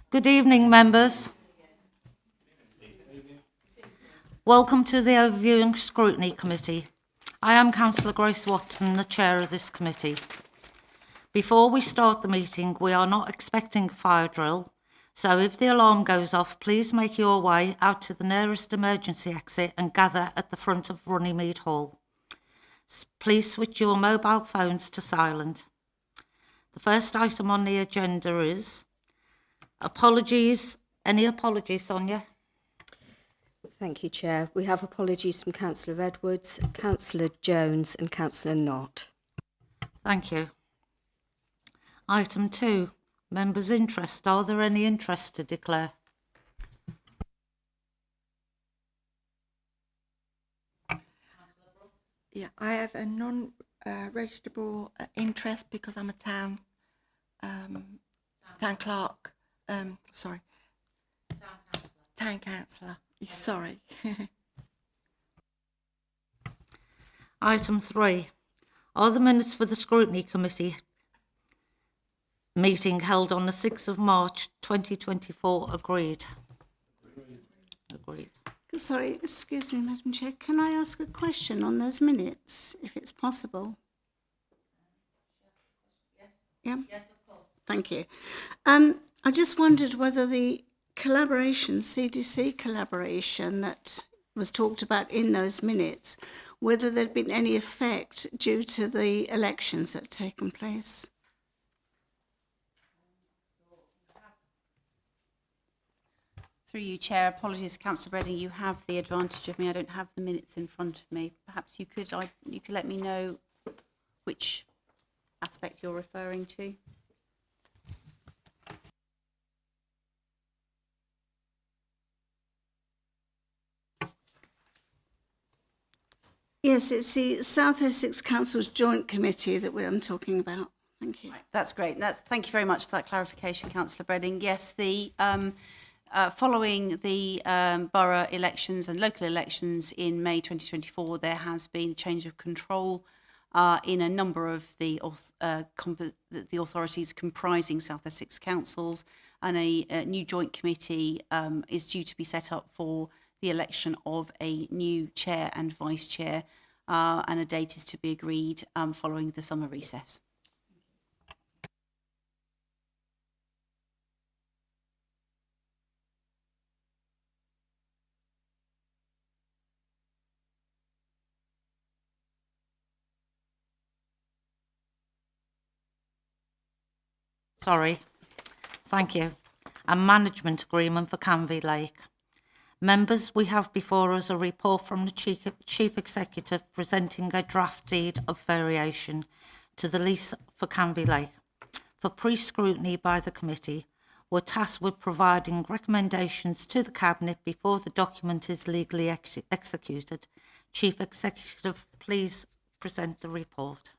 Good evening, members. Welcome to the Overview and Scrutiny Committee. I am Councillor Grace Watson, the chair of this committee. Before we start the meeting, we are not expecting a fire drill, so if the alarm goes off, please make your way out to the nearest emergency exit and gather at the front of Runnymede Hall. Please switch your mobile phones to silent. The first item on the agenda is apologies. Any apologies, Sonia? Thank you, Chair. We have apologies from Councillor Edwards, Councillor Jones and Councillor Knott. Thank you. Item 2, members' interest. Are there any interest to declare? Yeah, I have a non-registrable interest because I'm a town clerk. Town councillor. Sorry. Item 3. Are the minutes for the Scrutiny Committee meeting held on the 6th of March 2024 agreed? Agreed. Sorry, excuse me, Madam Chair. Can I ask a question on those minutes, if it's possible? Yeah? Yes, of course. Thank you. I just wondered whether the collaboration, CDC collaboration that was talked about in those minutes, whether there'd been any effect due to the elections that had taken place. Through you, Chair. Apologies, Councillor Redding. You have the advantage of me. I don't have the minutes in front of me. Perhaps you could let me know which aspect you're referring to. Yes, it's the South Essex Council's Joint Committee that I'm talking about. Thank you. Right, that's great. Thank you very much for that clarification, Councillor Redding. Yes, the following the borough elections and local elections in May 2024, there has been a change of control in a number of the authorities comprising South Essex councils, and a new joint committee is due to be set up for the election of a new chair and vice chair, and a date is to be agreed following the summer recess. Sorry. Thank you. A management agreement for Canvey Lake. Members, we have before us a report from the Chief Executive presenting a draft deed of variation to the lease for Canvey Lake. For pre-scrutiny by the committee, we're tasked with providing recommendations to the Cabinet before the document is legally executed. Chief Executive, please present the report.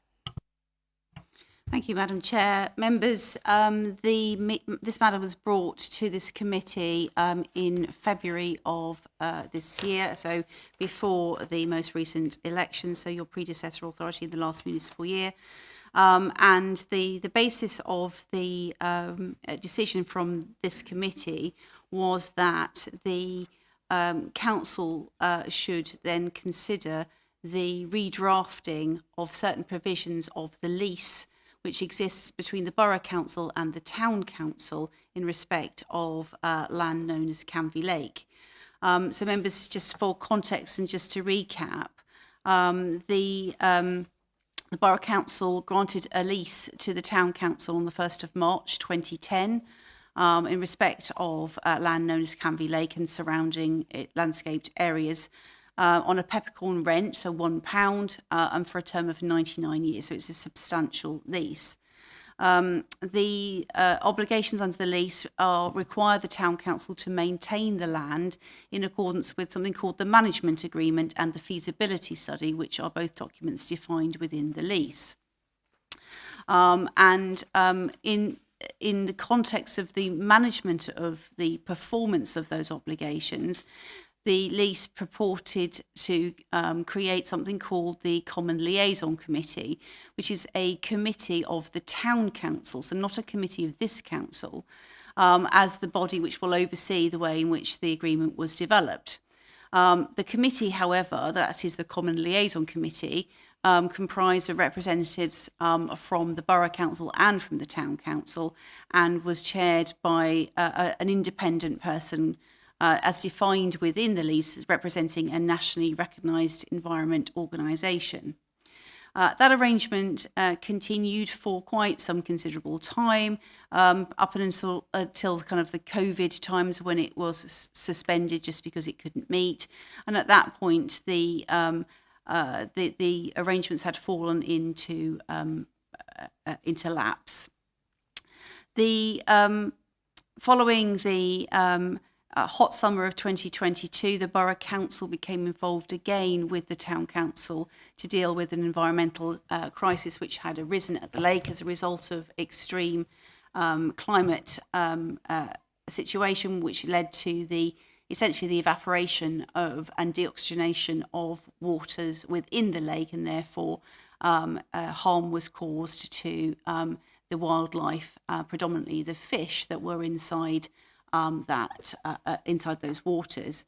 Thank you, Madam Chair. Members, this matter was brought to this committee in February of this year, so before the most recent election, so your predecessor authority in the last municipal year. And the basis of the decision from this committee was that the council should then consider the redrafting of certain provisions of the lease which exists between the Borough Council and the Town Council in respect of land known as Canvey Lake. So members, just for context and just to recap, the Borough Council granted a lease to the Town Council on the 1st of March 2010 in respect of land known as Canvey Lake and surrounding landscaped areas, on a peppercorn rent, so £1, and for a term of 99 years, so it's a substantial lease. The obligations under the lease require the Town Council to maintain the land in accordance with something called the Management Agreement and the Feasibility Study, which are both documents defined within the lease. In the context of the management of the performance of those obligations, the lease purported to create something called the Common Liaison Committee, which is a committee of the Town Council, so not a committee of this council, as the body which will oversee the way in which the agreement was developed. The committee, however, that is the Common Liaison Committee, comprised of representatives from the Borough Council and from the Town Council, and was chaired by an independent person as defined within the lease, representing a nationally recognised environment organisation. That arrangement continued for quite some considerable time, up until kind of the COVID times when it was suspended just because it couldn't meet. And at that point, the arrangements had fallen into lapse. Following the hot summer of 2022, the Borough Council became involved again with the Town Council to deal with an environmental crisis which had arisen at the lake as a result of extreme climate situation, which led to essentially the evaporation of and deoxygenation of waters within the lake, and therefore harm was caused to the wildlife, predominantly the fish that were inside inside those waters.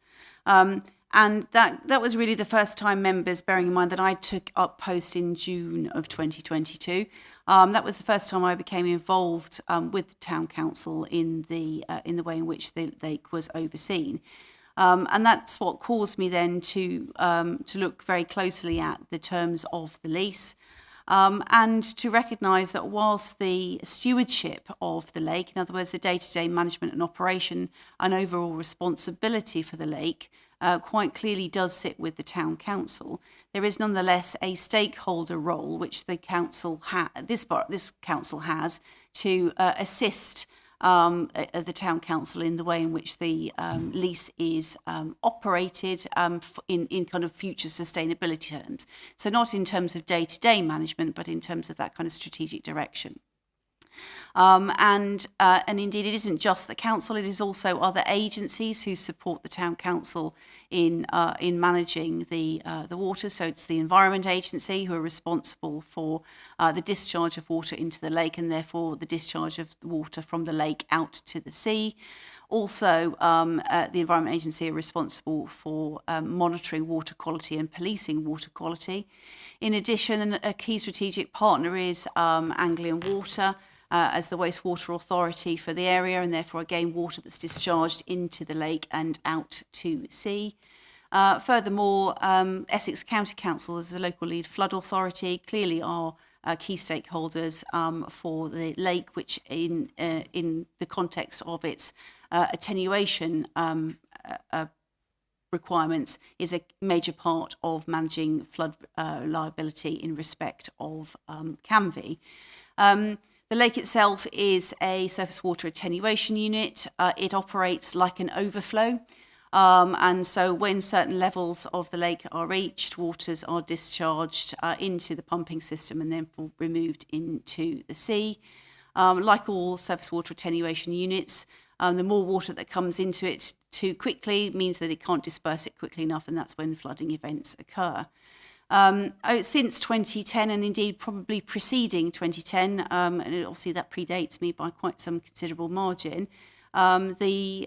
And that was really the first time, members, bearing in mind that I took up post in June of 2022. That was the first time I became involved with the Town Council in the way in which the lake was overseen. And that's what caused me then to look very closely at the terms of the lease, and to recognise that whilst the stewardship of the lake, in other words, the day-to-day management and operation and overall responsibility for the lake, quite clearly does sit with the Town Council, there is nonetheless a stakeholder role which the council this council has to assist the Town Council in the way in which the lease is operated in kind of future sustainability terms. So not in terms of day-to-day management, but in terms of that kind of strategic direction. And indeed, it isn't just the council; it is also other agencies who support the Town Council in managing the water. So it's the Environment Agency who are responsible for the discharge of water into the lake, and therefore the discharge of the water from the lake out to the sea. Also, the Environment Agency are responsible for monitoring water quality and policing water quality. In addition, a key strategic partner is Anglian Water, as the wastewater authority for the area, and therefore again water that's discharged into the lake and out to sea. Furthermore, Essex County Council, as the local lead flood authority, clearly are key stakeholders for the lake, which in the context of its attenuation requirements is a major part of managing flood liability in respect of Canvey. The lake itself is a surface water attenuation unit. It operates like an overflow. And so when certain levels of the lake are reached, waters are discharged into the pumping system and then removed into the sea. Like all surface water attenuation units, the more water that comes into it too quickly means that it can't disperse it quickly enough, and that's when flooding events occur. Since 2010, and indeed probably preceding 2010, and obviously that predates me by quite some considerable margin, the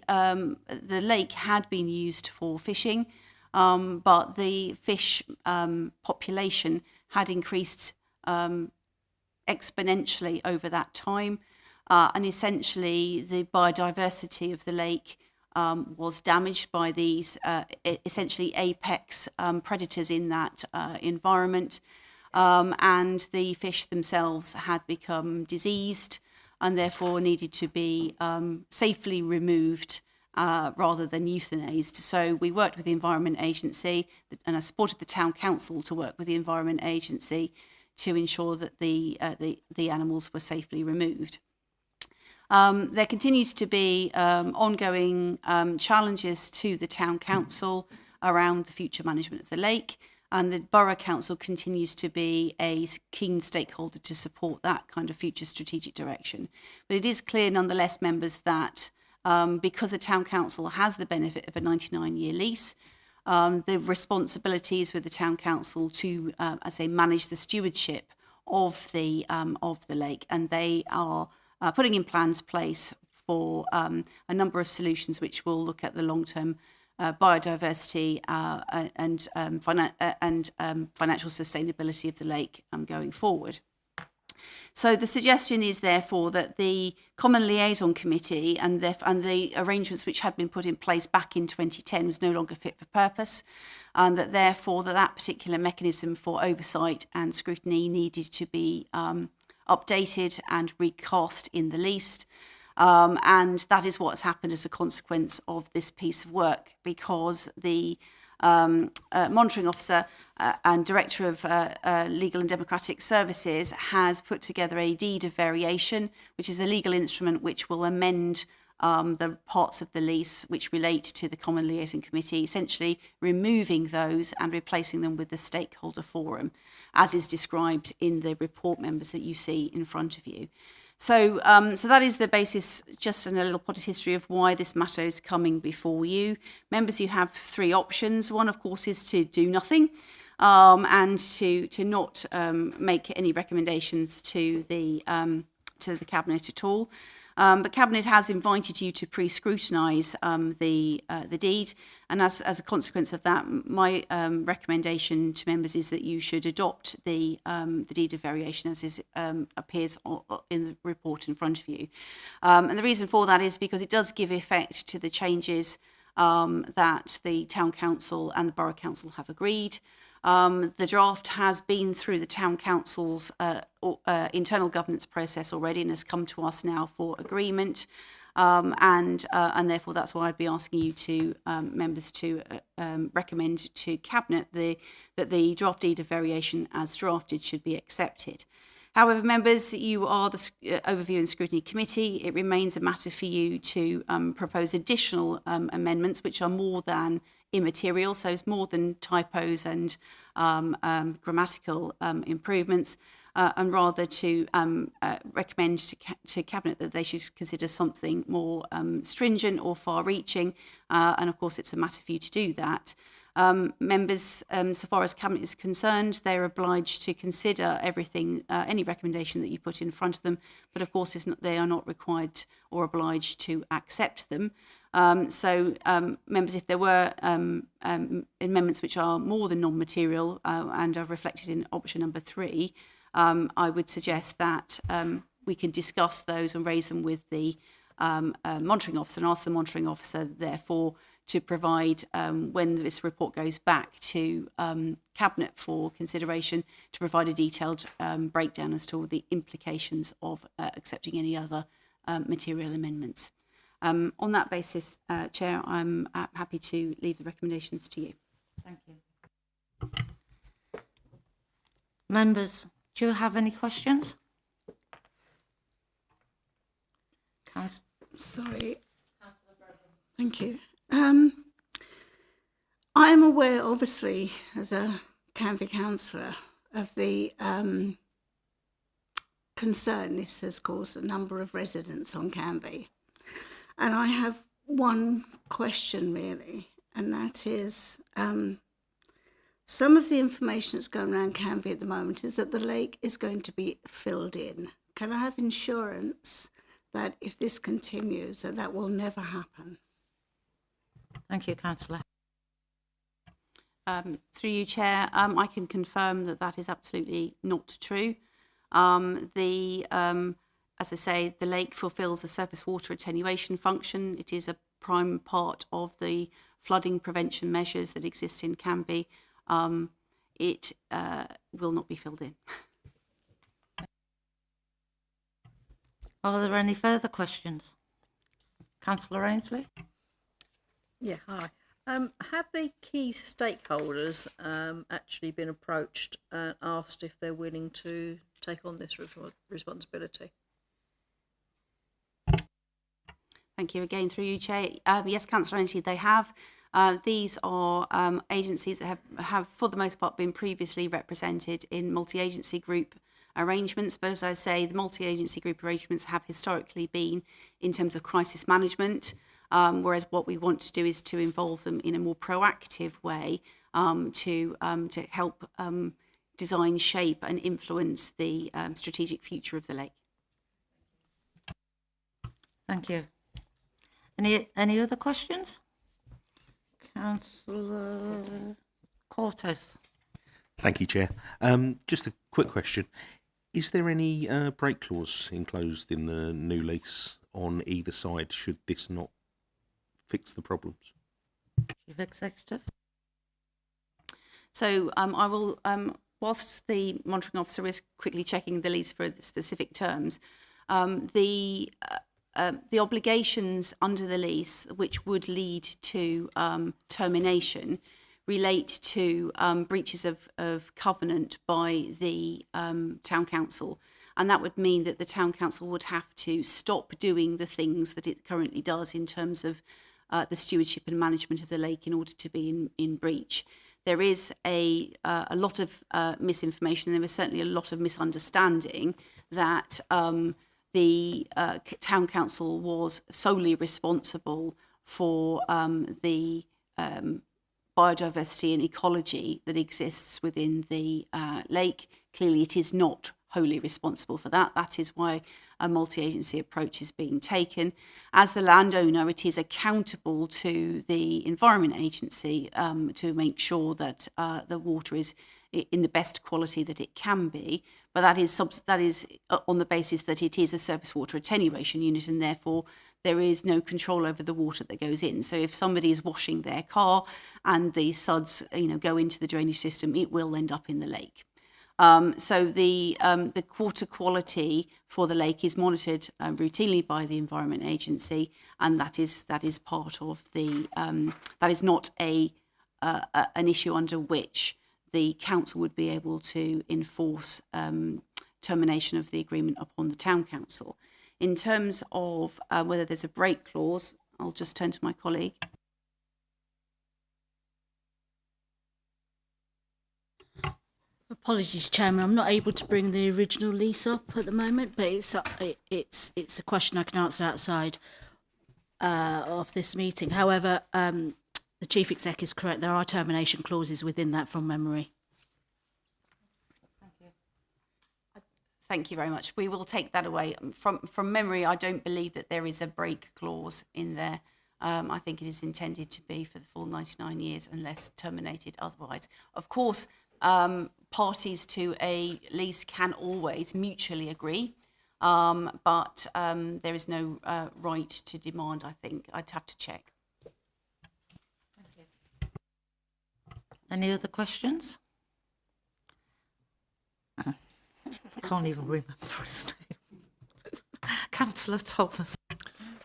lake had been used for fishing, but the fish population had increased exponentially over that time, and essentially the biodiversity of the lake was damaged by these essentially apex predators in that environment, and the fish themselves had become diseased and therefore needed to be safely removed rather than euthanized. So we worked with the Environment Agency, and I supported the Town Council to work with the Environment Agency to ensure that the animals were safely removed. There continues to be ongoing challenges to the Town Council around the future management of the lake, and the Borough Council continues to be a keen stakeholder to support that kind of future strategic direction. But it is clear nonetheless, members, that because the Town Council has the benefit of a 99-year lease, the responsibilities with the Town Council to, as I say, manage the stewardship of the lake, and they are putting in plans for a number of solutions which will look at the long-term biodiversity and financial sustainability of the lake going forward. So the suggestion is therefore that the Common Liaison Committee and the arrangements which had been put in place back in 2010 was no longer fit for purpose, and that therefore that particular mechanism for oversight and scrutiny needed to be updated and recast in the lease. And that is what has happened as a consequence of this piece of work, because the monitoring officer and director of legal and democratic services has put together a deed of variation, which is a legal instrument which will amend the parts of the lease which relate to the Common Liaison Committee, essentially removing those and replacing them with the stakeholder forum, as is described in the report, members, that you see in front of you. So that is the basis, just in a little potted history of why this matter is coming before you. Members, you have three options. One, of course, is to do nothing and to not make any recommendations to the Cabinet at all. But Cabinet has invited you to pre-scrutinise the deed, and as a consequence of that, my recommendation to members is that you should adopt the deed of variation as appears in the report in front of you. And the reason for that is because it does give effect to the changes that the Town Council and the Borough Council have agreed. The draft has been through the Town Council's internal governance process already and has come to us now for agreement. And therefore that's why I'd be asking you to members to recommend to Cabinet that the draft deed of variation as drafted should be accepted. However, members, you are the Overview and Scrutiny Committee. It remains a matter for you to propose additional amendments which are more than immaterial, so it's more than typos and grammatical improvements, and rather to recommend to Cabinet that they should consider something more stringent or far-reaching, and of course it's a matter for you to do that. Members, so far as Cabinet is concerned, they're obliged to consider everything, any recommendation that you put in front of them, but of course they are not required or obliged to accept them. So members, if there were amendments which are more than non-material and are reflected in option number 3, I would suggest that we can discuss those and raise them with the monitoring officer and ask the monitoring officer, therefore, to provide, when this report goes back to Cabinet for consideration, to provide a detailed breakdown as to all the implications of accepting any other material amendments. On that basis, Chair, I'm happy to leave the recommendations to you. Thank you. Members, do you have any questions? Sorry. Thank you. I am aware, obviously, as a Canvey councillor, of the concern this has caused a number of residents on Canvey. And I have one question, really, and that is some of the information that's going around Canvey at the moment is that the lake is going to be filled in. Can I have insurance that if this continues, that will never happen? Thank you, Councillor. Through you, Chair, I can confirm that that is absolutely not true. As I say, the lake fulfills a surface water attenuation function. It is a prime part of the flooding prevention measures that exist in Canvey. It will not be filled in. Are there any further questions? Councillor Ainsley? Yeah, hi. Have the key stakeholders actually been approached and asked if they're willing to take on this responsibility? Thank you again, through you, Chair. Yes, Councillor Ainsley, they have. These are agencies that have, for the most part, been previously represented in multi-agency group arrangements. But as I say, the multi-agency group arrangements have historically been in terms of crisis management, whereas what we want to do is to involve them in a more proactive way to help design, shape and influence the strategic future of the lake. Thank you. Any other questions? Councillor Cortes. Thank you, Chair. Just a quick question. Is there any break clause enclosed in the new lease on either side should this not fix the problems? Chief Executive. So I will, whilst the monitoring officer is quickly checking the lease for the specific terms, the obligations under the lease which would lead to termination relate to breaches of covenant by the town council. And that would mean that the town council would have to stop doing the things that it currently does in terms of the stewardship and management of the lake in order to be in breach. There is a lot of misinformation, and there is certainly a lot of misunderstanding that the town council was solely responsible for the biodiversity and ecology that exists within the lake. Clearly, it is not wholly responsible for that. That is why a multi-agency approach is being taken. As the landowner, it is accountable to the Environment Agency to make sure that the water is in the best quality that it can be. But that is on the basis that it is a surface water attenuation unit, and therefore there is no control over the water that goes in. So if somebody is washing their car and the suds, go into the drainage system, it will end up in the lake. So the water quality for the lake is monitored routinely by the Environment Agency, and that is part of the that is not an issue under which the council would be able to enforce termination of the agreement upon the town council. In terms of whether there's a break clause, I'll just turn to my colleague. Apologies, Chairman. I'm not able to bring the original lease up at the moment, but it's a question I can answer outside of this meeting. However, the Chief Exec is correct. There are termination clauses within that from memory. Thank you very much. We will take that away. From memory, I don't believe that there is a break clause in there. I think it is intended to be for the full 99 years unless terminated otherwise. Of course, parties to a lease can always mutually agree, but there is no right to demand, I think. I'd have to check. Thank you. Any other questions? Can't even remember his name. Councillor Thomas.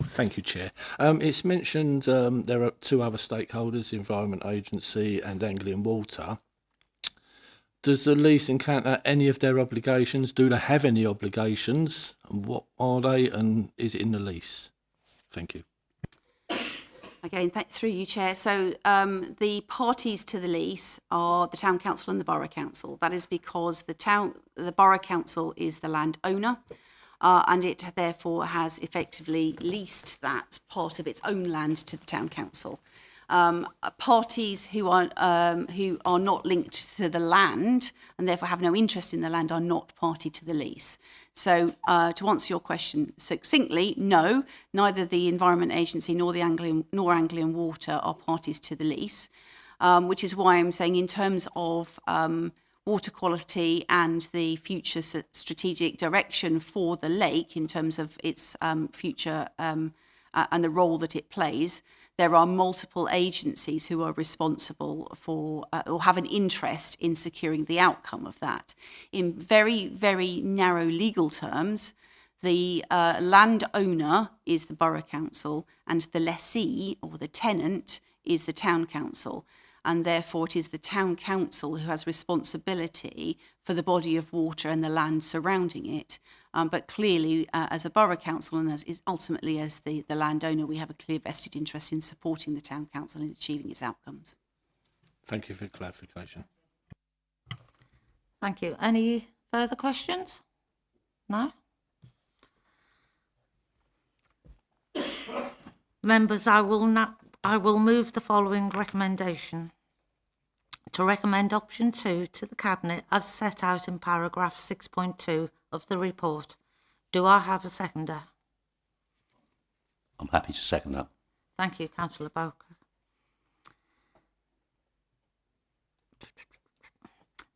Thank you, Chair. It's mentioned there are two other stakeholders, the Environment Agency and Anglian Water. Does the lease encounter any of their obligations? Do they have any obligations? And what are they? And is it in the lease? Thank you. Again, through you, Chair. So the parties to the lease are the Town Council and the Borough Council. That is because the Borough Council is the landowner, and it therefore has effectively leased that part of its own land to the Town Council. Parties who are not linked to the land and therefore have no interest in the land are not party to the lease. So to answer your question succinctly, no, neither the Environment Agency nor Anglian Water are parties to the lease, which is why I'm saying in terms of water quality and the future strategic direction for the lake in terms of its future and the role that it plays, there are multiple agencies who are responsible for or have an interest in securing the outcome of that. In very, very narrow legal terms, the landowner is the Borough Council and the lessee or the tenant is the Town Council. And therefore it is the Town Council who has responsibility for the body of water and the land surrounding it. But clearly, as a Borough Council and ultimately as the landowner, we have a clear vested interest in supporting the Town Council in achieving its outcomes. Thank you for clarification. Thank you. Any further questions? No? Members, I will move the following recommendation. To recommend option 2 to the Cabinet as set out in paragraph 6.2 of the report. Do I have a seconder? I'm happy to second that. Thank you, Councillor Bowker.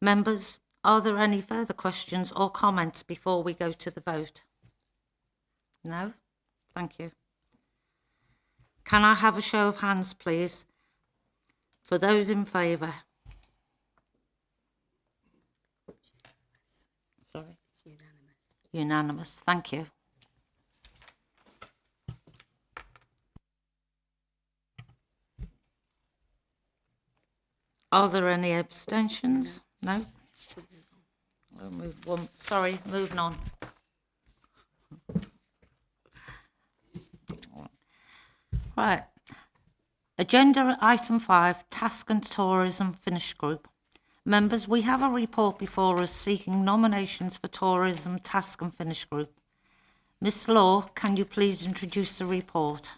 Members, are there any further questions or comments before we go to the vote? No? Thank you. Can I have a show of hands, please, for those in favour? Sorry. It's unanimous. Unanimous. Thank you. Are there any abstentions? No? We'll move one. Sorry, moving on. Right. Agenda item 5, Task and Tourism Finish Group. Members, we have a report before us seeking nominations for Tourism Task and Finish Group. Miss Law, can you please introduce the report?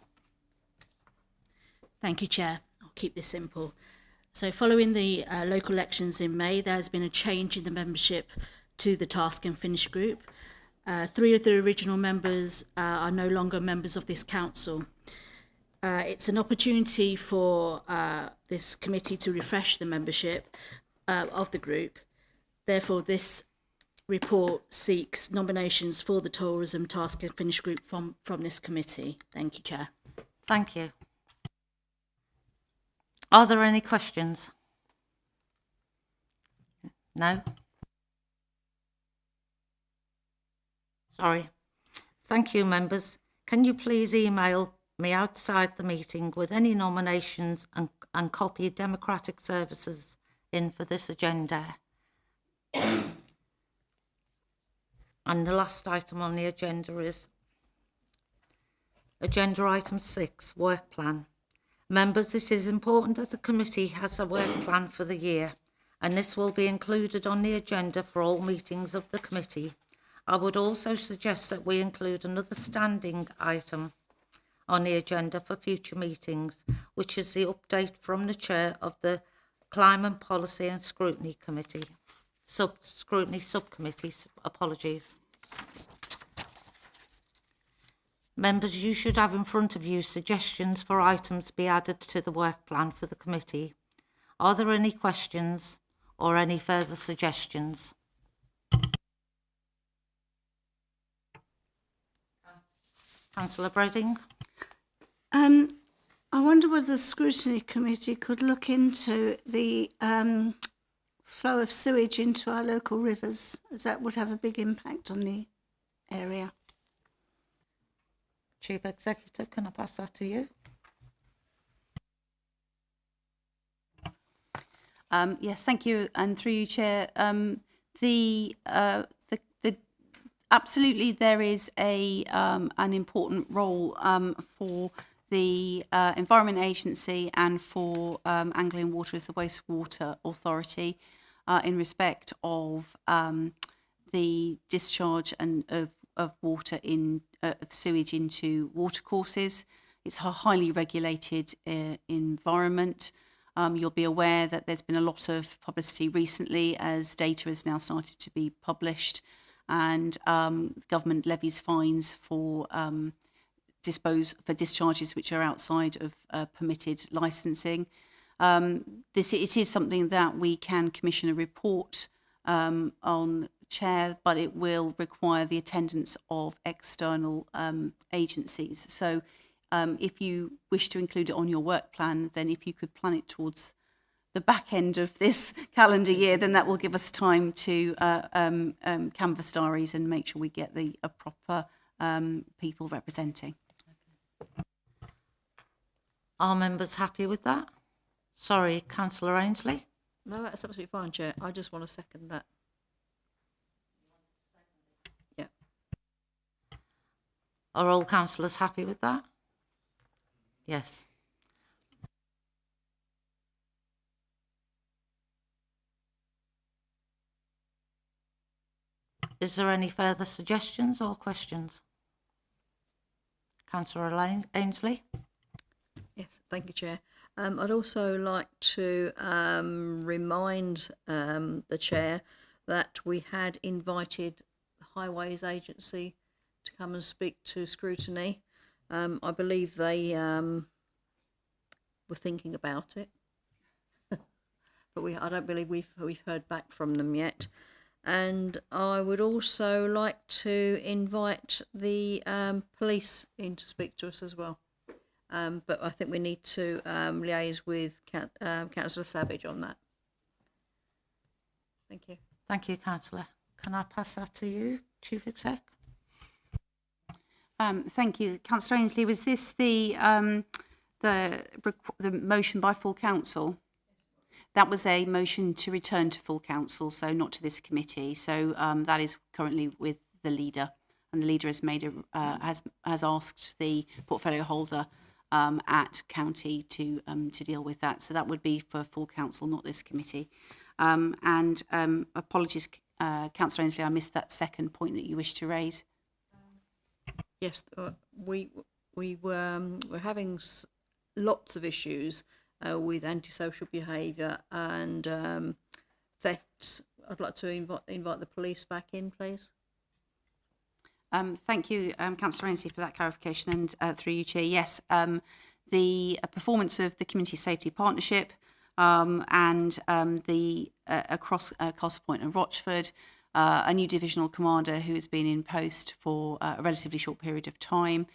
Thank you, Chair. I'll keep this simple. So following the local elections in May, there has been a change in the membership to the Task and Finish Group. 3 of the original members are no longer members of this council. It's an opportunity for this committee to refresh the membership of the group. Therefore, this report seeks nominations for the Tourism Task and Finish Group from this committee. Thank you, Chair. Thank you. Are there any questions? No? Sorry. Thank you, members. Can you please email me outside the meeting with any nominations and copy Democratic Services in for this agenda? And the last item on the agenda is agenda item 6, work plan. Members, it is important that the committee has a work plan for the year, and this will be included on the agenda for all meetings of the committee. I would also suggest that we include another standing item on the agenda for future meetings, which is the update from the chair of the Climate Policy and Scrutiny Committee. Scrutiny Subcommittee, apologies. Members, you should have in front of you suggestions for items to be added to the work plan for the committee. Are there any questions or any further suggestions? Councillor Bredding? I wonder whether the Scrutiny Committee could look into the flow of sewage into our local rivers, as that would have a big impact on the area. Chief Executive, can I pass that to you? Yes, thank you, and through you, Chair. Absolutely, there is an important role for the Environment Agency and for Anglian Water as the wastewater authority in respect of the discharge of water of sewage into watercourses. It's a highly regulated environment. You'll be aware that there's been a lot of publicity recently as data has now started to be published, and government levies fines for discharges which are outside of permitted licensing. It is something that we can commission a report on, Chair, but it will require the attendance of external agencies. So if you wish to include it on your work plan, then if you could plan it towards the back end of this calendar year, then that will give us time to canvass diaries and make sure we get the proper people representing. Are members happy with that? Sorry, Councillor Ainsley? No, that's absolutely fine, Chair. I just want to second that. Yeah. Are all councillors happy with that? Yes. Is there any further suggestions or questions? Councillor Ainsley? Yes, thank you, Chair. I'd also like to remind the Chair that we had invited the Highways Agency to come and speak to Scrutiny. I believe they were thinking about it. But I don't believe we've heard back from them yet. And I would also like to invite the police in to speak to us as well. But I think we need to liaise with Councillor Savage on that. Thank you. Thank you, Councillor. Can I pass that to you, Chief Exec? Thank you, Councillor Ainsley. Was this the motion by full council? That was a motion to return to full council, so not to this committee. So that is currently with the leader, and the leader has made has asked the portfolio holder at county to deal with that. So that would be for full council, not this committee. Apologies, Councillor Ainsley, I missed that second point that you wish to raise. Yes, we're having lots of issues with antisocial behaviour and thefts. I'd like to invite the police back in, please. Thank you, Councillor Ainsley, for that clarification. And through you, Chair, yes, the performance of the Community Safety Partnership and the across Castle Point and Rochford, a new divisional commander who has been in post for a relatively short period of time,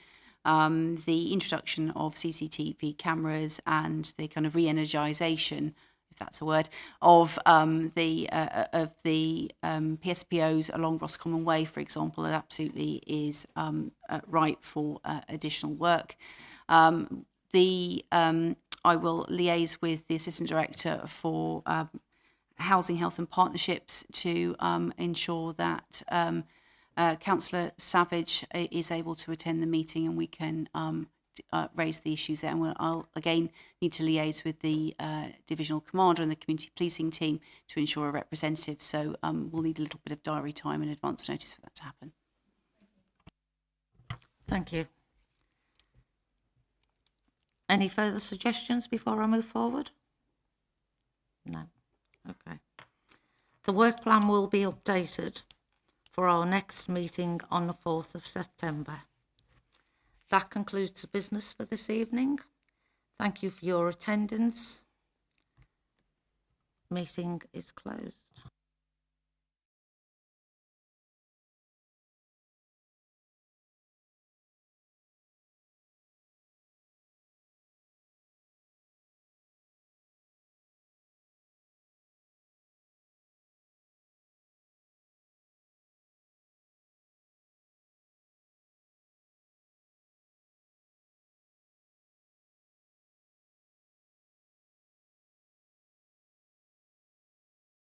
the introduction of CCTV cameras and the kind of re-energisation, if that's a word, of the PSPOs along Roscommon Way, for example, it absolutely is ripe for additional work. I will liaise with the Assistant Director for Housing, Health and Partnerships to ensure that Councillor Savage is able to attend the meeting and we can raise the issues there. And I'll again need to liaise with the divisional commander and the community policing team to ensure a representative. So we'll need a little bit of diary time and advance notice for that to happen. Thank you. Any further suggestions before I move forward? No. Okay. The work plan will be updated for our next meeting on the 4th of September. That concludes the business for this evening. Thank you for your attendance. Meeting is closed.